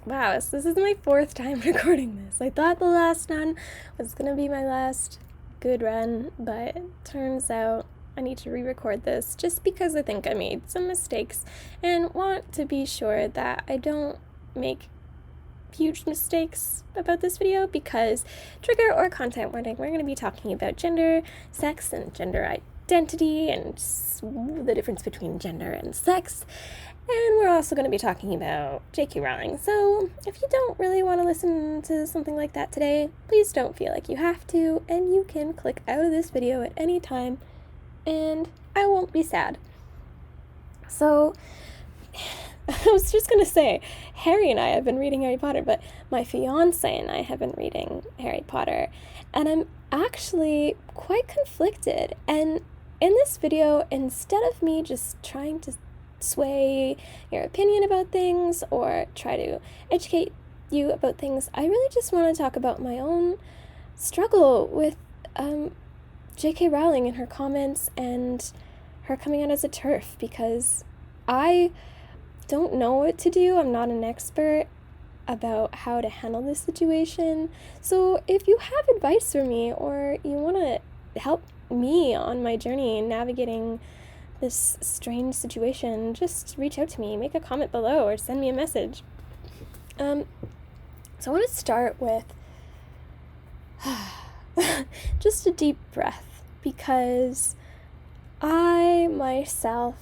Wow, so this is my fourth time recording this. I thought the last one was gonna be my last good run, but turns out I need to re-record this just because I think I made some mistakes and want to be sure that I don't make huge mistakes about this video, because trigger or content warning, we're going to be talking about gender, sex, and gender identity, and the difference between gender and sex. And we're also going to be talking about J.K. Rowling. So if you don't really want to listen to something like that today, please don't feel like you have to, and you can click out of this video at any time, and I won't be sad. So I was just going to say, Harry and I have been reading Harry Potter, but my fiance and I have been reading Harry Potter, and I'm actually quite conflicted. And in this video, instead of me just trying to sway your opinion about things or try to educate you about things, I really just want to talk about my own struggle with J.K. Rowling and her comments and her coming out as a TERF, because I don't know what to do. I'm not an expert about how to handle this situation. So if you have advice for me, or you want to help me on my journey in navigating this strange situation, just reach out to me, make a comment below, or send me a message. So I want to start with just a deep breath, because I myself,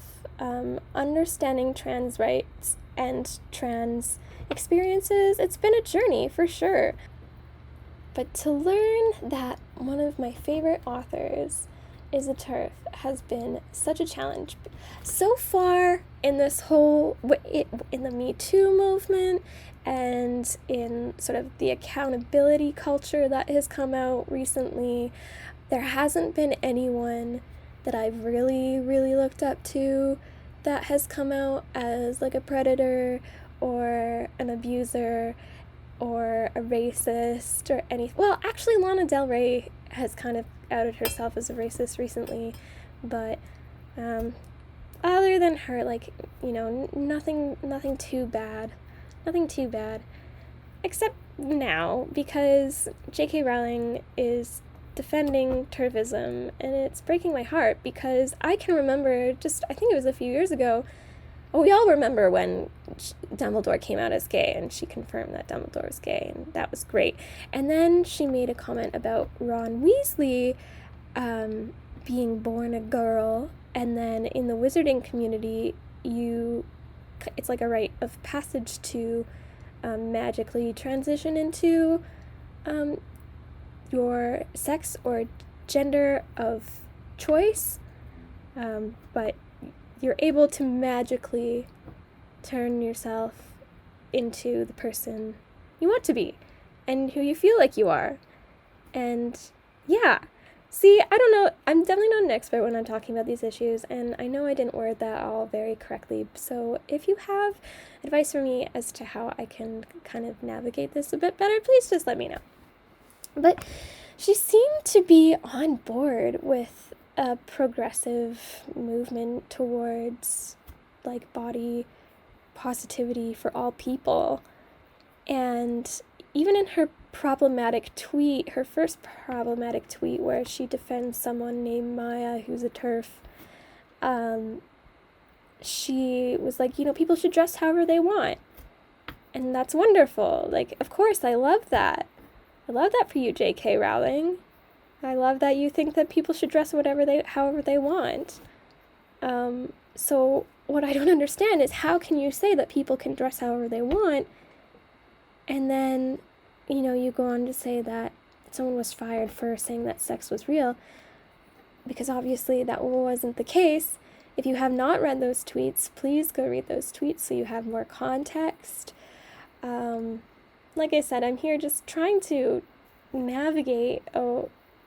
understanding trans rights and trans experiences, it's been a journey for sure. But to learn that one of my favorite authors is a TERF has been such a challenge. So far in this whole, in the Me Too movement, and in sort of the accountability culture that has come out recently, there hasn't been anyone that I've really, really looked up to that has come out as like a predator or an abuser or a racist or anything. Well, actually, Lana Del Rey has kind of outed herself as a racist recently, but other than her, like, you know, nothing too bad, except now, because J.K. Rowling is defending TERFism, and it's breaking my heart, because I can remember I think it was a few years ago, we all remember when Dumbledore came out as gay, and she confirmed that Dumbledore was gay, and that was great. And then she made a comment about Ron Weasley being born a girl, and then in the wizarding community, it's like a rite of passage to magically transition into your sex or gender of choice, but you're able to magically turn yourself into the person you want to be and who you feel like you are. And yeah, see, I don't know, I'm definitely not an expert when I'm talking about these issues, and I know I didn't word that all very correctly, so if you have advice for me as to how I can kind of navigate this a bit better, please just let me know. But she seemed to be on board with a progressive movement towards, like, body positivity for all people. And even in her first problematic tweet where she defends someone named Maya who's a TERF, she was like, you know, people should dress however they want. And that's wonderful. Like, of course, I love that. I love that for you, J.K. Rowling. I love that you think that people should dress however they want. So what I don't understand is, how can you say that people can dress however they want, and then, you know, you go on to say that someone was fired for saying that sex was real, because obviously that wasn't the case. If you have not read those tweets, please go read those tweets so you have more context. Like I said, I'm here just trying to navigate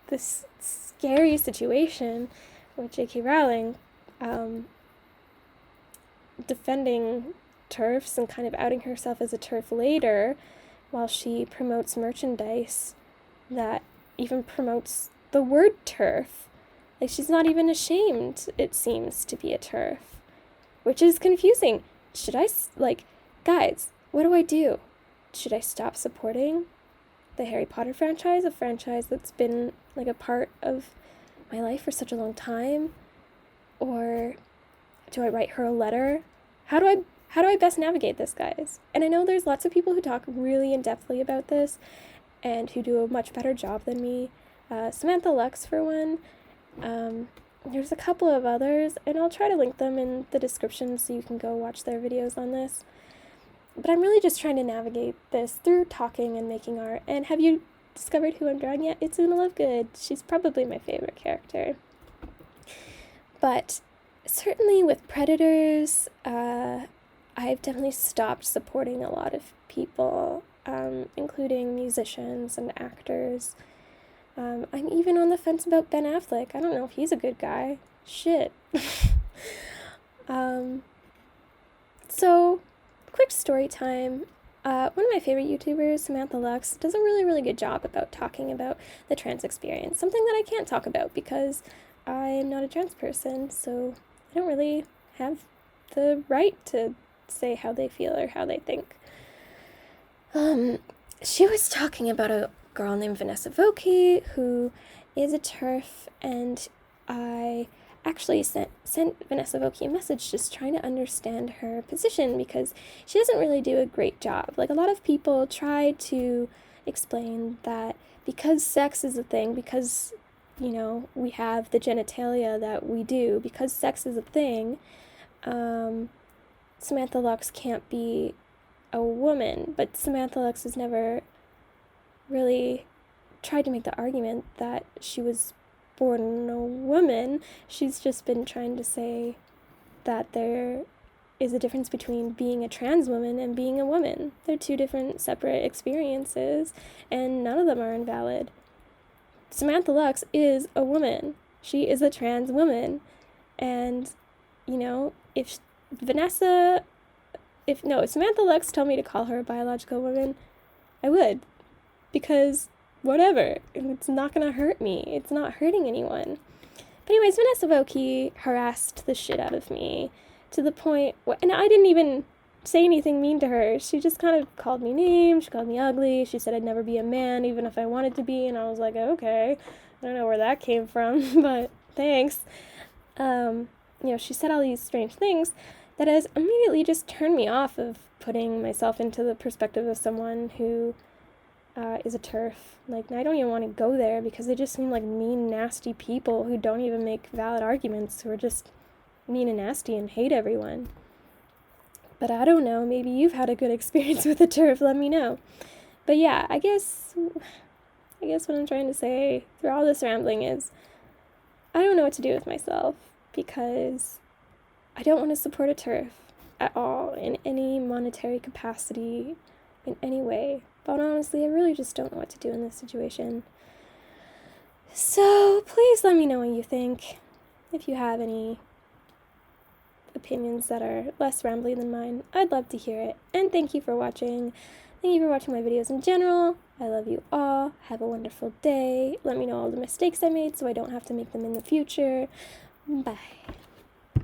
this scary situation with J.K. Rowling defending TERFs and kind of outing herself as a TERF later, while she promotes merchandise that even promotes the word TERF. Like, she's not even ashamed, it seems, to be a TERF, which is confusing. Should I, guys, what do I do? should I stop supporting the Harry Potter franchise, a franchise that's been like a part of my life for such a long time? Or do I write her a letter? How do I best navigate this, guys? And I know there's lots of people who talk really in-depthly about this and who do a much better job than me. Samantha Lux, for one. There's a couple of others, and I'll try to link them in the description so you can go watch their videos on this. But I'm really just trying to navigate this through talking and making art. And have you discovered who I'm drawing yet? It's Lovegood. She's probably my favorite character. But certainly with Predators, I've definitely stopped supporting a lot of people, including musicians and actors. I'm even on the fence about Ben Affleck. I don't know if he's a good guy. Shit. So, quick story time. One of my favorite YouTubers, Samantha Lux, does a really, really good job about talking about the trans experience. Something that I can't talk about because I'm not a trans person, so I don't really have the right to say how they feel or how they think. She was talking about a girl named Vanessa Vokey, who is a TERF, and I actually sent Vanessa Vokey a message just trying to understand her position because she doesn't really do a great job. Like, a lot of people try to explain that because sex is a thing, because, you know, we have the genitalia that we do, because sex is a thing, Samantha Lux can't be a woman, but Samantha Lux has never really tried to make the argument that she was born a woman. She's just been trying to say that there is a difference between being a trans woman and being a woman. They're two different separate experiences, and none of them are invalid. Samantha Lux is a woman. She is a trans woman. And, you know, if Samantha Lux told me to call her a biological woman, I would. Because whatever, it's not gonna hurt me. It's not hurting anyone. But anyways, Vanessa Vokey harassed the shit out of me to the point and I didn't even say anything mean to her. She just kind of called me names. She called me ugly. She said I'd never be a man even if I wanted to be, and I was like, okay, I don't know where that came from, but thanks. You know, she said all these strange things that has immediately just turned me off of putting myself into the perspective of someone who is a TERF. Like, I don't even want to go there because they just seem like mean, nasty people who don't even make valid arguments, who are just mean and nasty and hate everyone. But I don't know, maybe you've had a good experience with a TERF, let me know. But yeah, I guess what I'm trying to say through all this rambling is I don't know what to do with myself because I don't want to support a TERF at all in any monetary capacity in any way. But honestly, I really just don't know what to do in this situation. So please let me know what you think. If you have any opinions that are less rambly than mine, I'd love to hear it. And thank you for watching. Thank you for watching my videos in general. I love you all. Have a wonderful day. Let me know all the mistakes I made so I don't have to make them in the future. Bye.